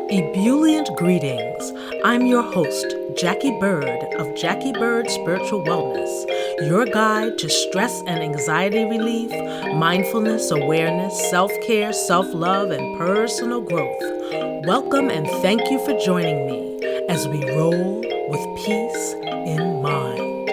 Ebullient greetings. I'm your host, Jacquie Bird of Jacquie Bird Spiritual Wellness, your guide to stress and anxiety relief, mindfulness, awareness, self-care, self-love, and personal growth. Welcome and thank you for joining me as we roll with peace in mind.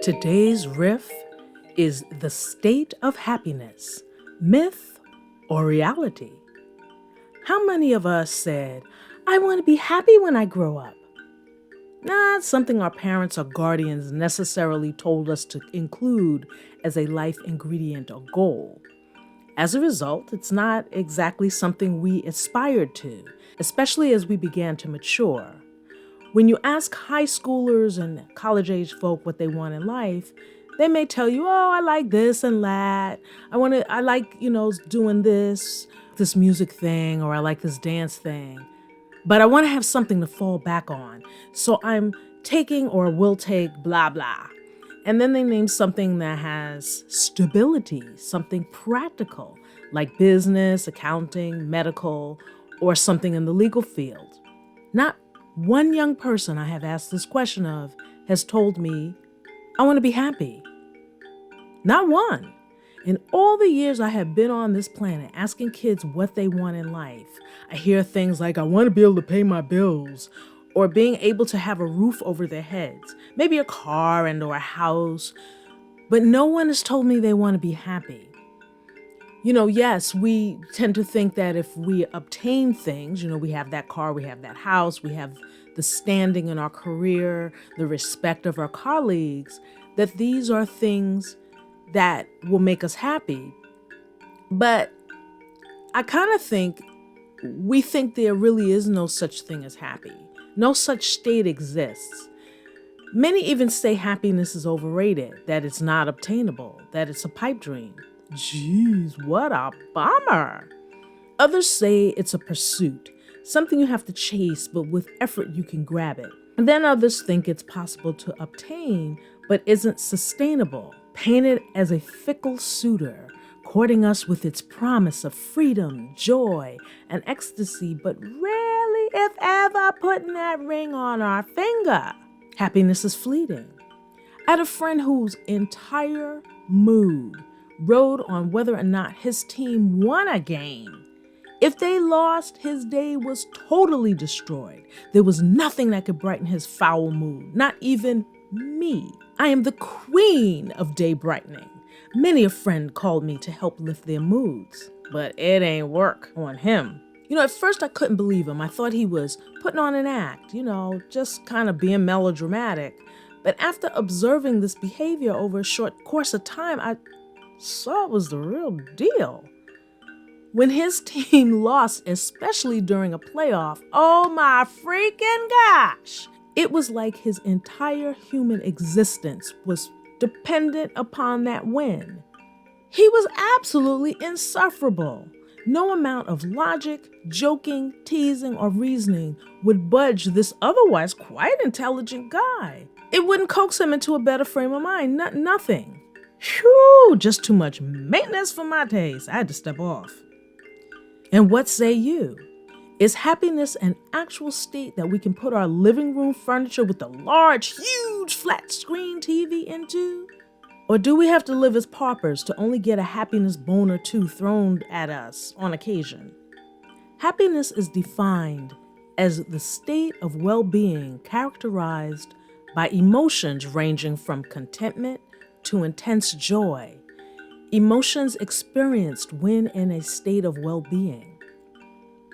Today's riff is the state of happiness, myth or reality? How many of us said, I want to be happy when I grow up? Not something our parents or guardians necessarily told us to include as a life ingredient or goal. As a result, it's not exactly something we aspired to, especially as we began to mature. When you ask high schoolers and college-age folk what they want in life, they may tell you, oh, I like this and that. I like, doing this music thing, or I like this dance thing. But I want to have something to fall back on. So I'm taking or will take blah, blah. And then they name something that has stability, something practical, like business, accounting, medical, or something in the legal field. Not one young person I have asked this question of has told me, I want to be happy. Not one. In all the years I have been on this planet asking kids what they want in life, I hear things like, I want to be able to pay my bills, or being able to have a roof over their heads, maybe a car and or a house, but no one has told me they want to be happy. Yes, we tend to think that if we obtain things, we have that car, we have that house, we have the standing in our career, the respect of our colleagues, that these are things that will make us happy. But I kind of think we think there really is no such thing as happy. No such state exists. Many even say happiness is overrated, that it's not obtainable, that it's a pipe dream. Jeez, what a bummer. Others say it's a pursuit, something you have to chase, but with effort you can grab it. And then others think it's possible to obtain, but isn't sustainable, painted as a fickle suitor, courting us with its promise of freedom, joy, and ecstasy, but rarely, if ever, putting that ring on our finger. Happiness is fleeting. I had a friend whose entire mood rode on whether or not his team won a game. If they lost, his day was totally destroyed. There was nothing that could brighten his foul mood, not even me. I am the queen of day brightening. Many a friend called me to help lift their moods, but it ain't work on him. At first I couldn't believe him. I thought he was putting on an act, just kind of being melodramatic. But after observing this behavior over a short course of time, I saw it was the real deal. When his team lost, especially during a playoff, oh my freaking gosh! It was like his entire human existence was dependent upon that win. He was absolutely insufferable. No amount of logic, joking, teasing, or reasoning would budge this otherwise quite intelligent guy. It wouldn't coax him into a better frame of mind, nothing. Phew, just too much maintenance for my taste. I had to step off. And what say you? Is happiness an actual state that we can put our living room furniture with a large, huge, flat screen TV into? Or do we have to live as paupers to only get a happiness bone or two thrown at us on occasion? Happiness is defined as the state of well-being characterized by emotions ranging from contentment to intense joy. Emotions experienced when in a state of well-being.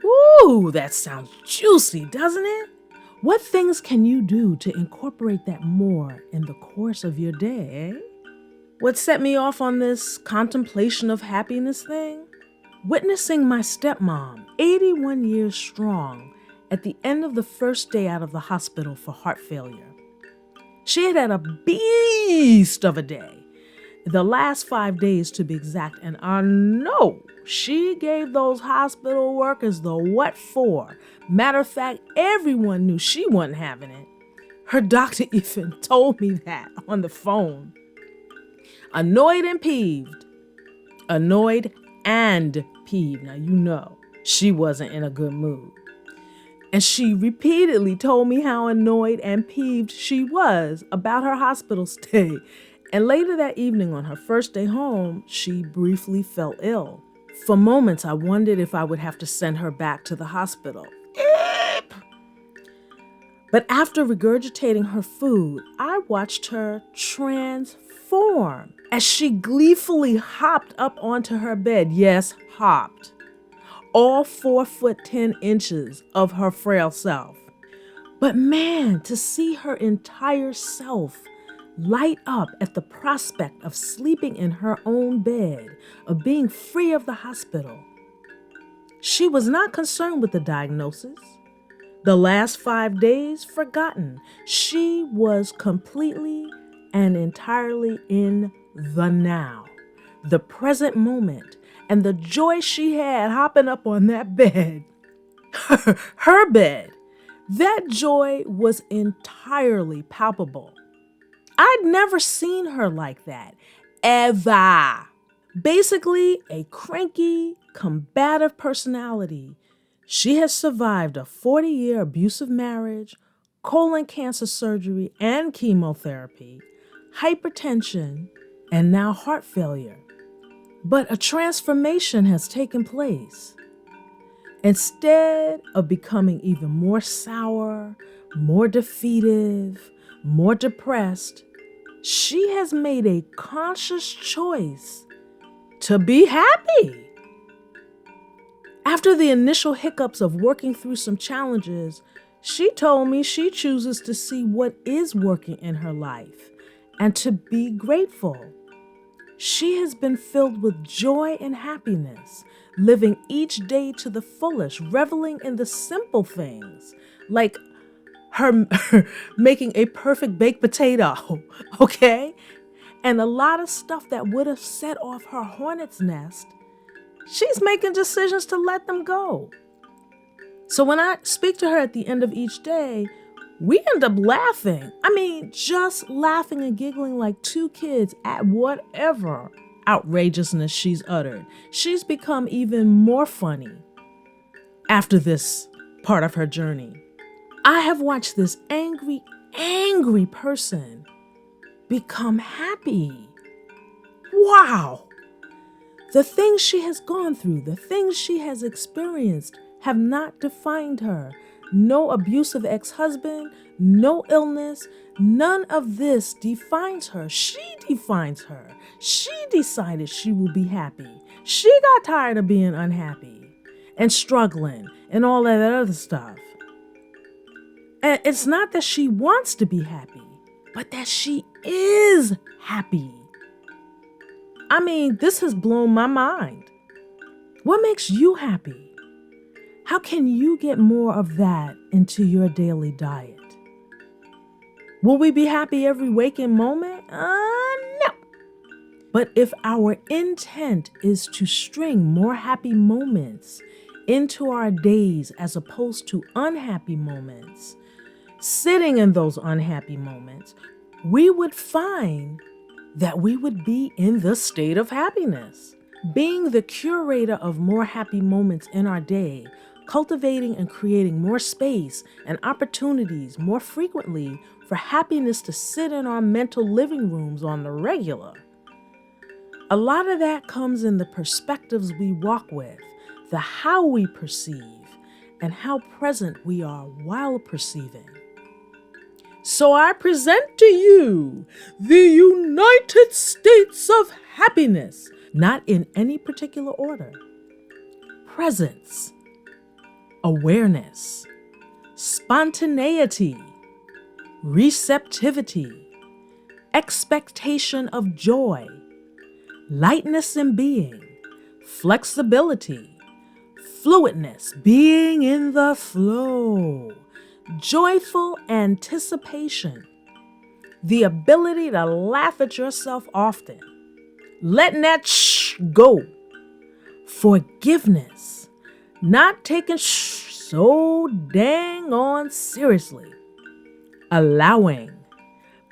Ooh, that sounds juicy, doesn't it? What things can you do to incorporate that more in the course of your day, eh? What set me off on this contemplation of happiness thing? Witnessing my stepmom, 81 years strong, at the end of the first day out of the hospital for heart failure. She had a beast of a day. The last 5 days to be exact, and I know she gave those hospital workers the what for. Matter of fact, everyone knew she wasn't having it. Her doctor even told me that on the phone. Annoyed and peeved. Annoyed and peeved, now you know. She wasn't in a good mood. And she repeatedly told me how annoyed and peeved she was about her hospital stay. And later that evening on her first day home, she briefly fell ill. For moments, I wondered if I would have to send her back to the hospital. But after regurgitating her food, I watched her transform as she gleefully hopped up onto her bed. Yes, hopped. All 4'10" of her frail self. But man, to see her entire self light up at the prospect of sleeping in her own bed, of being free of the hospital. She was not concerned with the diagnosis. The last 5 days forgotten. She was completely and entirely in the now, the present moment, and the joy she had hopping up on that bed, her bed, that joy was entirely palpable. I'd never seen her like that, ever. Basically, a cranky, combative personality. She has survived a 40-year abusive marriage, colon cancer surgery and chemotherapy, hypertension, and now heart failure. But a transformation has taken place. Instead of becoming even more sour, more defeative, more depressed, she has made a conscious choice to be happy. After the initial hiccups of working through some challenges, she told me she chooses to see what is working in her life and to be grateful. She has been filled with joy and happiness, living each day to the fullest, reveling in the simple things, like her making a perfect baked potato, okay? And a lot of stuff that would have set off her hornet's nest, she's making decisions to let them go. So when I speak to her at the end of each day, we end up laughing. I mean, just laughing and giggling like two kids at whatever outrageousness she's uttered. She's become even more funny after this part of her journey. I have watched this angry person become happy. Wow! The things she has gone through, the things she has experienced have not defined her. No abusive ex-husband, no illness, none of this defines her. She defines her. She decided she will be happy. She got tired of being unhappy and struggling and all that other stuff. And it's not that she wants to be happy, but that she is happy. I mean, this has blown my mind. What makes you happy? How can you get more of that into your daily diet? Will we be happy every waking moment? No. But if our intent is to string more happy moments into our days as opposed to unhappy moments, sitting in those unhappy moments, we would find that we would be in the state of happiness. Being the curator of more happy moments in our day, cultivating and creating more space and opportunities more frequently for happiness to sit in our mental living rooms on the regular. A lot of that comes in the perspectives we walk with, the how we perceive, and how present we are while perceiving. So I present to you the United States of Happiness, not in any particular order. Presence, awareness, spontaneity, receptivity, expectation of joy, lightness in being, flexibility, fluidness, being in the flow, joyful anticipation, the ability to laugh at yourself often, letting that go, forgiveness, not taking so dang on seriously, allowing,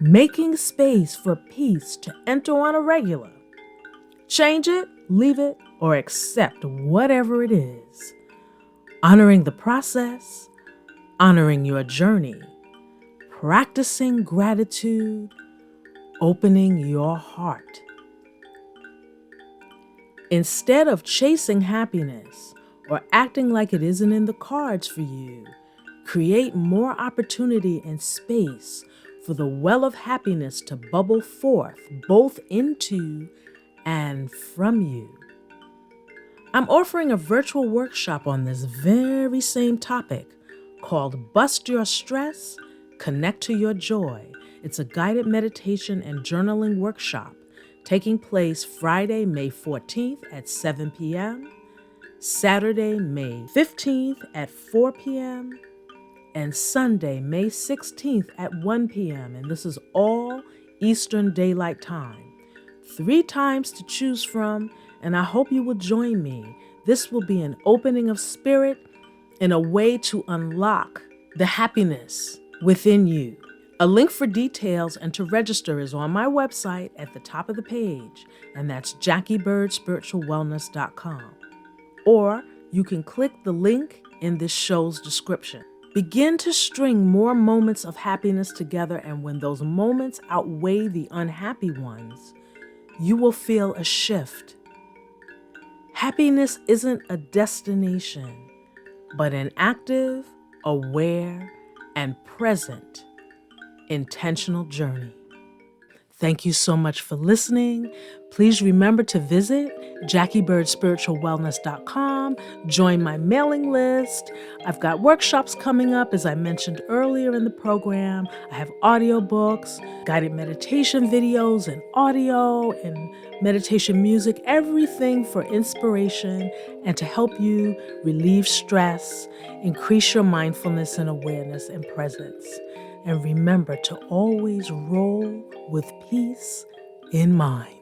making space for peace to enter on a regular, change it, leave it, or accept whatever it is, honoring the process, honoring your journey, practicing gratitude, opening your heart. Instead of chasing happiness or acting like it isn't in the cards for you, create more opportunity and space for the well of happiness to bubble forth both into and from you. I'm offering a virtual workshop on this very same topic called Bust Your Stress, Connect to Your Joy. It's a guided meditation and journaling workshop taking place Friday, May 14th at 7 p.m., Saturday, May 15th at 4 p.m., and Sunday, May 16th at 1 p.m. And this is all Eastern Daylight Time. 3 times to choose from, and I hope you will join me. This will be an opening of spirit and a way to unlock the happiness within you. A link for details and to register is on my website at the top of the page, and that's JacquieBirdSpiritualWellness.com. Or you can click the link in this show's description. Begin to string more moments of happiness together, and when those moments outweigh the unhappy ones, you will feel a shift. Happiness isn't a destination, but an active, aware, and present, intentional journey. Thank you so much for listening. Please remember to visit JacquieBirdSpiritualWellness.com. Join my mailing list. I've got workshops coming up, as I mentioned earlier in the program. I have audiobooks, guided meditation videos, and audio and meditation music, everything for inspiration and to help you relieve stress, increase your mindfulness and awareness and presence. And remember to always roll with peace in mind.